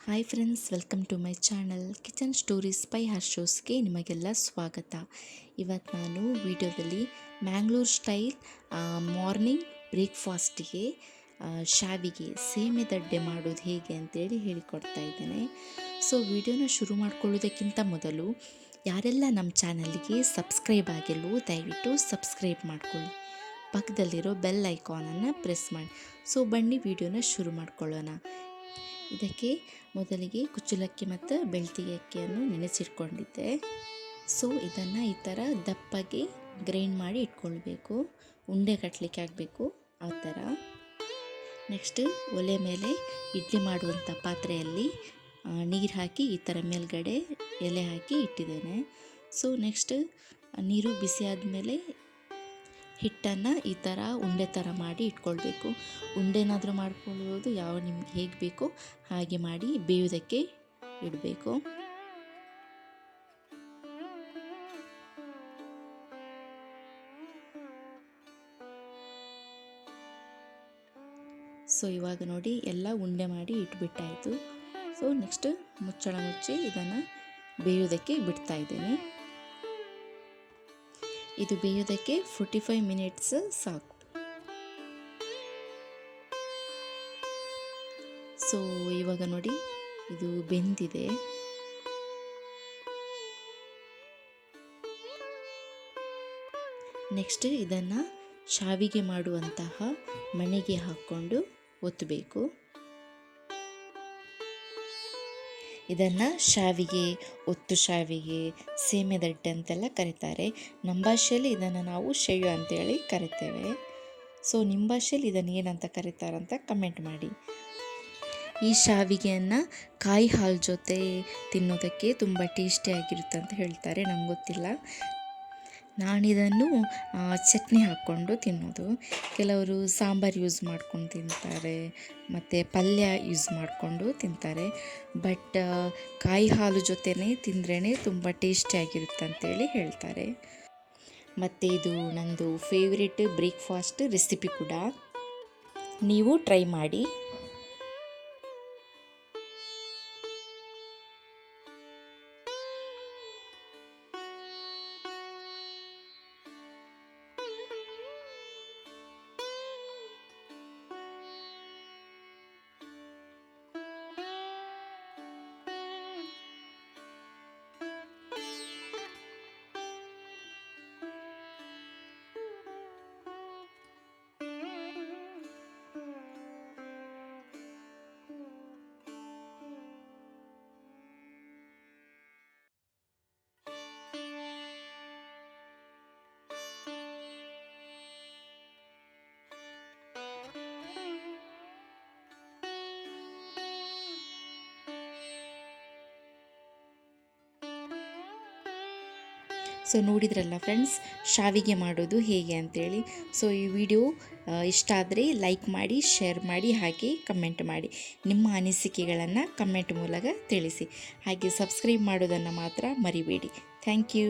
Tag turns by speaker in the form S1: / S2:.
S1: Hi friends, welcome to my channel kitchen stories by ಹರ್ಷೋಸ್ಗೆ ನಿಮಗೆಲ್ಲ ಸ್ವಾಗತ. ಇವತ್ತು ನಾನು ವಿಡಿಯೋದಲ್ಲಿ ಮ್ಯಾಂಗ್ಳೂರ್ ಸ್ಟೈಲ್ ಮಾರ್ನಿಂಗ್ ಬ್ರೇಕ್ಫಾಸ್ಟಿಗೆ ಶಾವಿಗೆ ಸೇಮೆ ದಡ್ಡೆ ಮಾಡೋದು ಹೇಗೆ ಅಂತೇಳಿ ಹೇಳಿಕೊಡ್ತಾ ಇದ್ದೇನೆ. ಸೊ ವಿಡಿಯೋನ ಶುರು ಮಾಡ್ಕೊಳ್ಳೋದಕ್ಕಿಂತ ಮೊದಲು ಯಾರೆಲ್ಲ ನಮ್ಮ ಚಾನಲ್ಗೆ ಸಬ್ಸ್ಕ್ರೈಬ್ ಆಗಿಲ್ವೋ ದಯವಿಟ್ಟು ಸಬ್ಸ್ಕ್ರೈಬ್ ಮಾಡ್ಕೊಳ್ಳಿ, ಪಕ್ಕದಲ್ಲಿರೋ ಬೆಲ್ ಐಕಾನನ್ನು ಪ್ರೆಸ್ ಮಾಡಿ. ಸೊ ಬನ್ನಿ ವಿಡಿಯೋನ ಶುರು ಮಾಡ್ಕೊಳ್ಳೋಣ. ಇದಕ್ಕೆ ಮೊದಲಿಗೆ ಕುಚ್ಚಲಕ್ಕಿ ಮತ್ತು ಬೆಳ್ತಿಗೆ ಅಕ್ಕಿಯನ್ನು ನೆನೆಸಿಟ್ಕೊಂಡಿದ್ದೆ. ಸೊ ಇದನ್ನು ಈ ಥರ ದಪ್ಪಗೆ ಗ್ರೈಂಡ್ ಮಾಡಿ ಇಟ್ಕೊಳ್ಬೇಕು, ಉಂಡೆ ಕಟ್ಟಲಿಕ್ಕೆ ಆಗಬೇಕು ಆ ಥರ. ನೆಕ್ಸ್ಟ್ ಒಲೆ ಮೇಲೆ ಇಡ್ಲಿ ಮಾಡುವಂಥ ಪಾತ್ರೆಯಲ್ಲಿ ನೀರು ಹಾಕಿ ಈ ಥರ ಮೇಲ್ಗಡೆ ಎಲೆ ಹಾಕಿ ಇಟ್ಟಿದ್ದೇನೆ. ಸೊ ನೆಕ್ಸ್ಟ್ ನೀರು ಬಿಸಿ ಆದಮೇಲೆ ಹಿಟ್ಟನ್ನು ಈ ಥರ ಉಂಡೆ ಥರ ಮಾಡಿ ಇಟ್ಕೊಳ್ಬೇಕು. ಉಂಡೆನಾದರೂ ಮಾಡ್ಕೊಳ್ಬೋದು, ಯಾವ ನಿಮ್ಗೆ ಹೇಗೆ ಬೇಕೋ ಹಾಗೆ ಮಾಡಿ ಬೇಯೋದಕ್ಕೆ ಇಡಬೇಕು. ಸೊ ಇವಾಗ ನೋಡಿ ಎಲ್ಲ ಉಂಡೆ ಮಾಡಿ ಇಟ್ಬಿಟ್ಟಾಯಿತು. ಸೊ ನೆಕ್ಸ್ಟ್ ಮುಚ್ಚಳ ಮುಚ್ಚಿ ಇದನ್ನು ಬೇಯೋದಕ್ಕೆ ಬಿಡ್ತಾ ಇದ್ದೇನೆ. ಇದು ಬೇಯೋದಕ್ಕೆ 45 ಮಿನಿಟ್ಸ್ ಸಾಕು. ಸೊ ಇವಾಗ ನೋಡಿ ಇದು ಬೆಂದಿದೆ. ನೆಕ್ಸ್ಟ್ ಇದನ್ನು ಶಾವಿಗೆ ಮಾಡುವಂತಹ ಮಣೆಗೆ ಹಾಕ್ಕೊಂಡು ಒತ್ತಬೇಕು. ಇದನ್ನು ಶಾವಿಗೆ, ಒತ್ತು ಶಾವಿಗೆ, ಸೇಮೆ ದಡ್ಡೆ ಅಂತೆಲ್ಲ ಕರೀತಾರೆ. ನಮ್ಮ ಭಾಷೆಯಲ್ಲಿ ಇದನ್ನು ನಾವು ಶೇವ್ ಅಂತೇಳಿ ಕರಿತೇವೆ. ಸೊ ನಿಮ್ಮ ಭಾಷೆಯಲ್ಲಿ ಇದನ್ನು ಏನಂತ ಕರೀತಾರಂತ ಕಮೆಂಟ್ ಮಾಡಿ. ಈ ಶಾವಿಗೆಯನ್ನು ಕಾಯಿ ಹಾಲು ಜೊತೆ ತಿನ್ನೋದಕ್ಕೆ ತುಂಬ ಟೇಸ್ಟಿಯಾಗಿರುತ್ತೆ ಅಂತ ಹೇಳ್ತಾರೆ, ನಂಗೆ ಗೊತ್ತಿಲ್ಲ. ನಾನಿದನ್ನು ಚಟ್ನಿ ಹಾಕ್ಕೊಂಡು ತಿನ್ನೋದು. ಕೆಲವರು ಸಾಂಬಾರು ಯೂಸ್ ಮಾಡ್ಕೊಂಡು ತಿಂತಾರೆ, ಮತ್ತು ಪಲ್ಯ ಯೂಸ್ ಮಾಡಿಕೊಂಡು ತಿಂತಾರೆ. ಬಟ್ ಕಾಯಿ ಹಾಲು ಜೊತೆನೇ ತಿಂದ್ರೇ ತುಂಬ ಟೇಸ್ಟಿಯಾಗಿರುತ್ತೆ ಅಂತೇಳಿ ಹೇಳ್ತಾರೆ. ಮತ್ತು ಇದು ನನ್ನದು ಫೇವ್ರೆಟ್ ಬ್ರೇಕ್ಫಾಸ್ಟ್ ರೆಸಿಪಿ ಕೂಡ, ನೀವು ಟ್ರೈ ಮಾಡಿ. ಸೊ ನೋಡಿದ್ರಲ್ಲ ಫ್ರೆಂಡ್ಸ್, ಶಾವಿಗೆ ಮಾಡೋದು ಹೇಗೆ ಅಂತೇಳಿ. ಸೊ ಈ ವಿಡಿಯೋ ಇಷ್ಟ ಆದರೆ ಲೈಕ್ ಮಾಡಿ, ಶೇರ್ ಮಾಡಿ, ಹಾಗೆ ಕಮೆಂಟ್ ಮಾಡಿ. ನಿಮ್ಮ ಅನಿಸಿಕೆಗಳನ್ನು ಕಮೆಂಟ್ ಮೂಲಕ ತಿಳಿಸಿ. ಹಾಗೆ ಸಬ್ಸ್ಕ್ರೈಬ್ ಮಾಡೋದನ್ನು ಮಾತ್ರ ಮರಿಬೇಡಿ. Thank you.